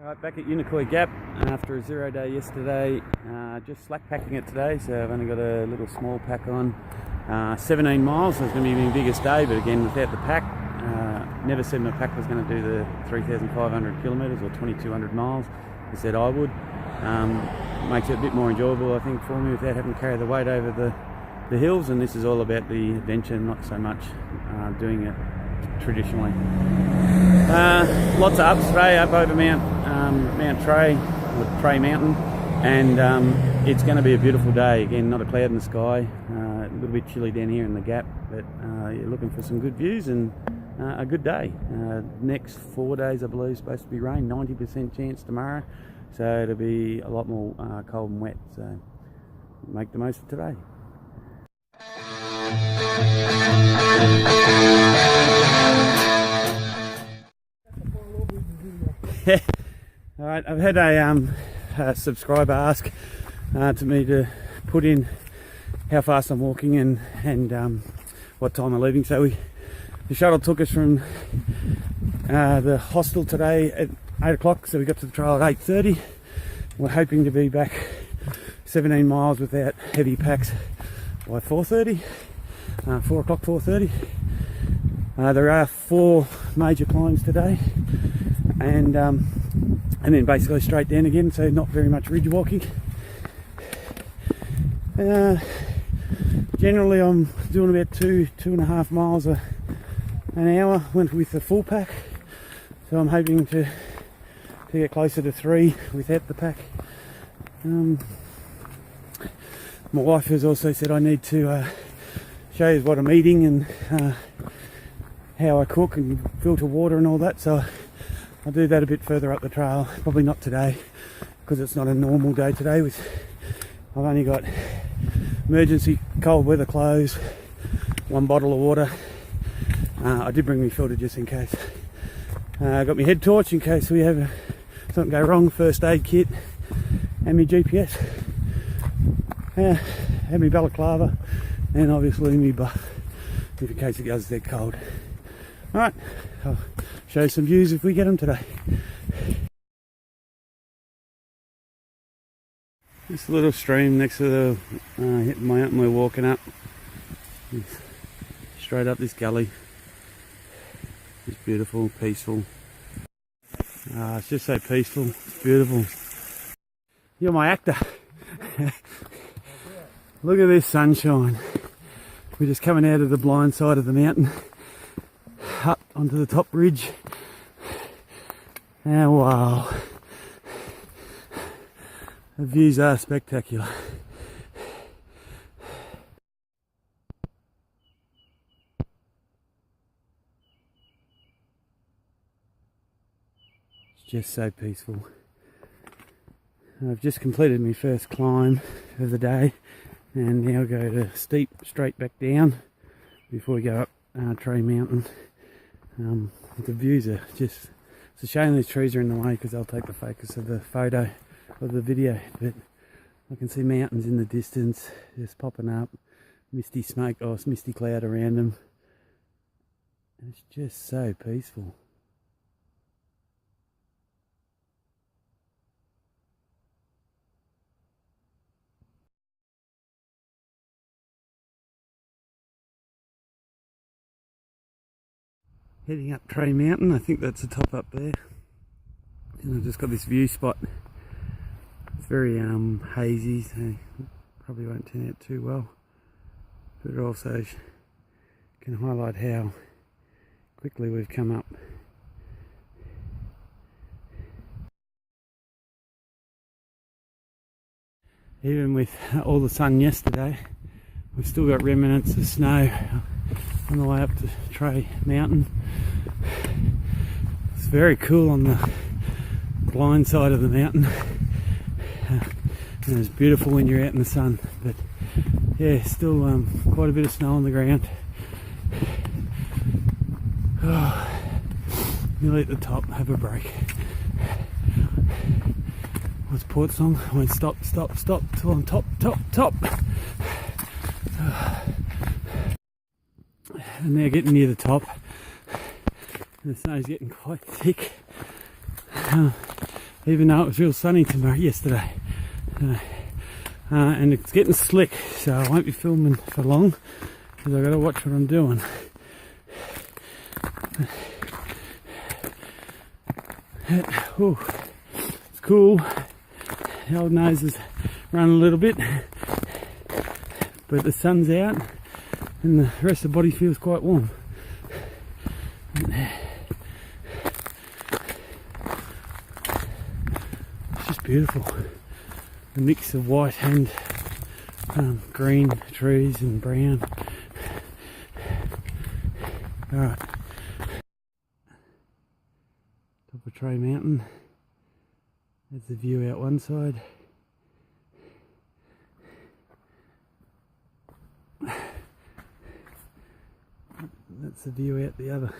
Right, back at Unicoi Gap after a 0 day yesterday. Just slack packing it today, so I've only got a little small pack on. 17 miles, so it's going to be my biggest day, but again without the pack. Never said my pack was going to do the 3,500 kilometres or 2,200 miles. I said I would. Makes it a bit more enjoyable, I think, for me without having to carry the weight over the hills, and this is all about the adventure, not so much doing it traditionally. Lots of ups today, up over Mount Tray, or Tray Mountain, and it's going to be a beautiful day. Again, not a cloud in the sky, a little bit chilly down here in the gap, but you're looking for some good views and a good day. Next 4 days, I believe, is supposed to be rain, 90% chance tomorrow, so it'll be a lot more cold and wet, so make the most of today. Alright, I've had a subscriber ask to me to put in how fast I'm walking and what time I'm leaving. So the shuttle took us from the hostel today at 8 o'clock, so we got to the trail at 8:30. We're hoping to be back 17 miles without heavy packs by 4:30, 4 o'clock, 4:30. There are 4 major climbs today, and then basically straight down again, so not very much ridge walking. Generally I'm doing about 2.5 miles an hour with a full pack, so I'm hoping to get closer to 3 without the pack. My wife has also said I need to show you what I'm eating and how I cook and filter water and all that, so I'll do that a bit further up the trail. Probably not today, because it's not a normal day today. I've only got emergency cold weather clothes, 1 bottle of water. I did bring my filter just in case. I got my head torch in case we have something go wrong, first aid kit, and my GPS. Have my balaclava, and obviously my buff, if in case it goes that cold. Alright, I'll show you some views if we get them today. This little stream next to the mountain we're walking up, straight up this gully. It's beautiful, peaceful. It's just so peaceful, it's beautiful. You're my actor. Look at this sunshine. We're just coming out of the blind side of the mountain, up onto the top ridge. Oh wow, the views are spectacular. It's just so peaceful. I've just completed my first climb of the day, and now go to steep straight back down before we go up Tray Mountain. The views are just, it's a shame these trees are in the way because they'll take the focus of the photo of the video, but I can see mountains in the distance just popping up, misty smoke or misty cloud around them, and it's just so peaceful. Heading up Tray Mountain, I think that's the top up there, and I've just got this view spot. It's very hazy, so probably won't turn out too well, but it also can highlight how quickly we've come up. Even with all the sun yesterday, we've still got remnants of snow on the way up to Tray Mountain. It's very cool on the blind side of the mountain, and it's beautiful when you're out in the sun, but yeah, still quite a bit of snow on the ground. Nearly at the top, have a break. What's Port song? I won't stop till I'm top. And now getting near the top, and the snow's getting quite thick. even though it feels sunny tomorrow yesterday. And it's getting slick, so I won't be filming for long because I've got to watch what I'm doing. Ooh, it's cool. The old nose is running a little bit, but the sun's out and the rest of the body feels quite warm. It's just beautiful. A mix of white and green trees and brown. Alright. Top of Tray Mountain. There's the view out one side. That's the view out the other.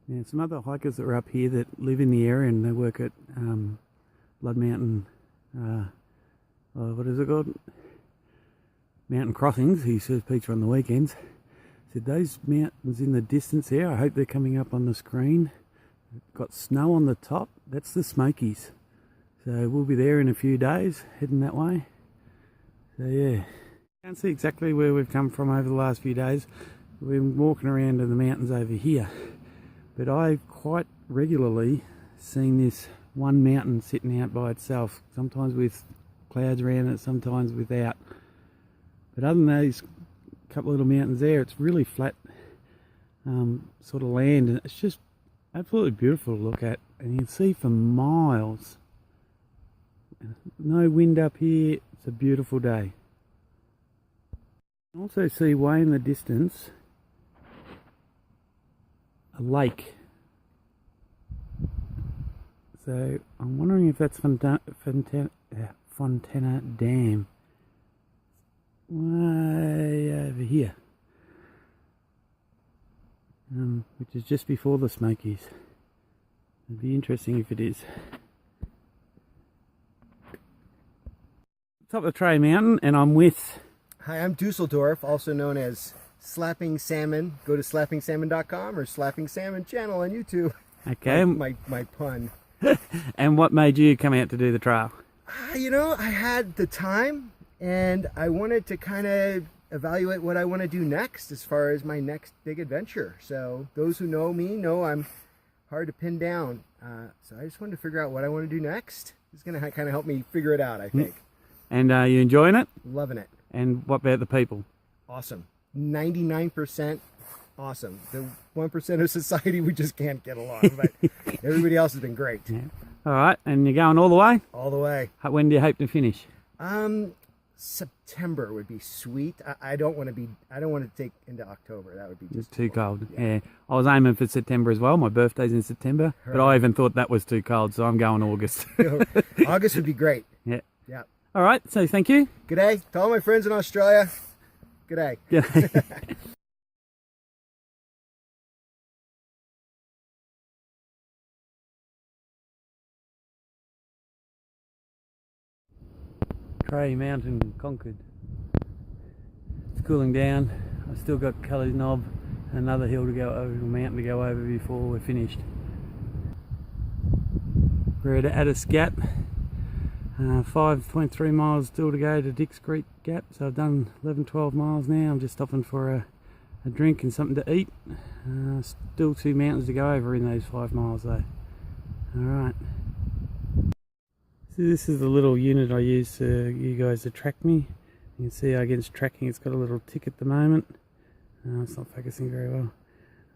Yeah, some other hikers that are up here that live in the area and they work at Blood Mountain, what is it called? Mountain Crossings. He serves pizza on the weekends. Said those mountains in the distance there, I hope they're coming up on the screen. Got snow on the top. That's the Smokies. So we'll be there in a few days, heading that way. So yeah, can't see exactly where we've come from over the last few days. We've been walking around in the mountains over here. But I've quite regularly seen this one mountain sitting out by itself, sometimes with clouds around it, sometimes without. But other than those couple of little mountains there, it's really flat sort of land, and it's just absolutely beautiful to look at. And you can see for miles. No wind up here, it's a beautiful day. You can also see way in the distance a lake. So I'm wondering if that's Fontana Dam. Way over here. Which is just before the Smokies. It'd be interesting if it is. Top of Tray Mountain, and I'm with... Hi, I'm Dusseldorf, also known as Slapping Salmon. Go to slappingsalmon.com or Slapping Salmon channel on YouTube. Okay. My pun. And what made you come out to do the trail? You know, I had the time and I wanted to kind of evaluate what I want to do next as far as my next big adventure. So those who know me know I'm hard to pin down. So I just wanted to figure out what I want to do next. It's going to kind of help me figure it out, I think. And are you enjoying it? Loving it. And what about the people? Awesome. 99% awesome. The 1% of society we just can't get along, but everybody else has been great. Yeah. All right, and you're going all the way? All the way. When do you hope to finish? September would be sweet. I don't want to take into October. That would be just too cold. Yeah. I was aiming for September as well. My birthday's in September, right. But I even thought that was too cold, so I'm going August. August would be great. Yeah. Yeah. All right, so thank you. Good day to all my friends in Australia. Good day. G'day. Tray Mountain conquered. It's cooling down. I've still got Cully's Knob, another hill to go over, a mountain to go over before we're finished. We're at Addis Gap. 5.3 miles still to go to Dix Creek Gap, so I've done 11-12 miles now. I'm just stopping for a drink and something to eat. Still 2 mountains to go over in those 5 miles though. Alright. So this is the little unit I use for you guys to track me. You can see against tracking it's got a little tick at the moment. It's not focusing very well.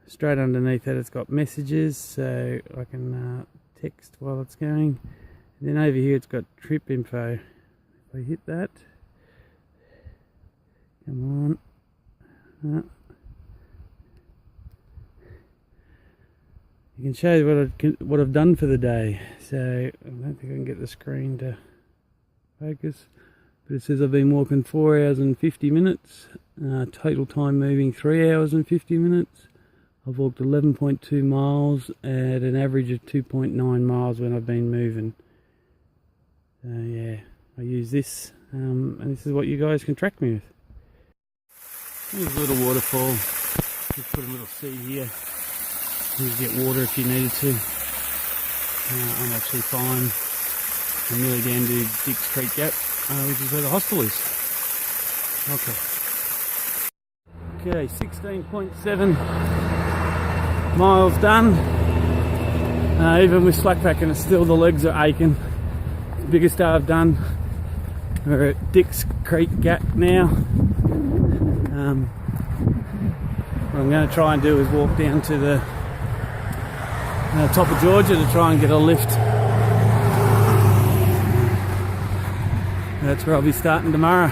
Straight underneath that it's got messages, so I can text while it's going. And then over here it's got trip info. If I hit that, come on. You can show what I've done for the day. So I don't think I can get the screen to focus, but it says I've been walking 4 hours and 50 minutes. Total time moving 3 hours and 50 minutes. I've walked 11.2 miles at an average of 2.9 miles when I've been moving. So yeah, I use this and this is what you guys can track me with. Here's a little waterfall. Just put a little seed here. You can get water if you needed to. I'm actually fine. I'm nearly down to Dix Creek Gap, which is where the hostel is. Okay, 16.7 miles done. Even with slack packing, still the legs are aching. It's the biggest day I've done. We're at Dix Creek Gap now. What I'm going to try and do is walk down to the top of Georgia to try and get a lift. That's where I'll be starting tomorrow.